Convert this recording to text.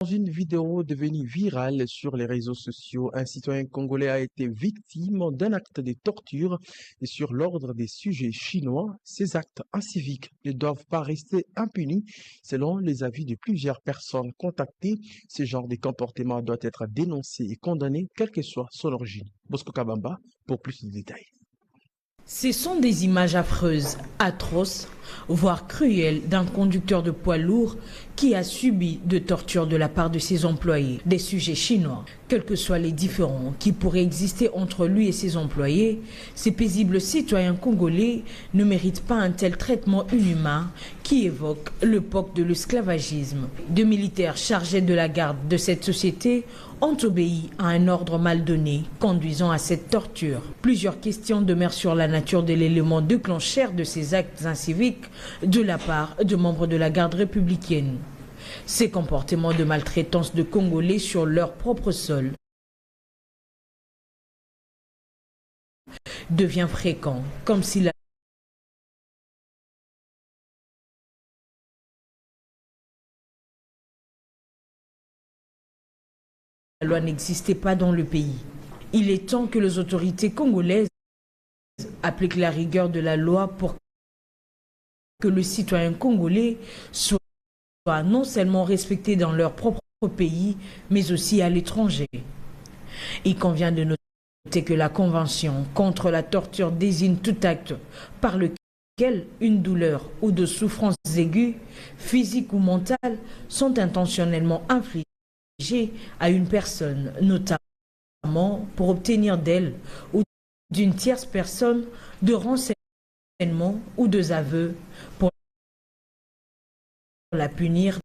Dans une vidéo devenue virale sur les réseaux sociaux, un citoyen congolais a été victime d'un acte de torture et sur l'ordre des sujets chinois, ces actes inciviques ne doivent pas rester impunis. Selon les avis de plusieurs personnes contactées, ce genre de comportement doit être dénoncé et condamné, quelle que soit son origine. Bosco Kabamba pour plus de détails. Ce sont des images affreuses, atroces, voire cruelles d'un conducteur de poids lourd qui a subi de tortures de la part de ses employés, des sujets chinois. Quels que soient les différends qui pourraient exister entre lui et ses employés, ces paisibles citoyens congolais ne méritent pas un tel traitement inhumain qui évoque l'époque de l'esclavagisme. Deux militaires chargés de la garde de cette société ont obéi à un ordre mal donné, conduisant à cette torture. Plusieurs questions demeurent sur la nature de l'élément déclencheur de ces actes inciviques de la part de membres de la garde républicaine. Ces comportements de maltraitance de Congolais sur leur propre sol devient fréquent, comme si la loi n'existait pas dans le pays. Il est temps que les autorités congolaises appliquent la rigueur de la loi pour que le citoyen congolais soit non seulement respecté dans leur propre pays, mais aussi à l'étranger. Il convient de noter que la Convention contre la torture désigne tout acte par lequel une douleur ou de souffrances aiguës, physiques ou mentales, sont intentionnellement infligées à une personne, notamment pour obtenir d'elle ou d'une tierce personne de renseignements ou de aveux pour la punir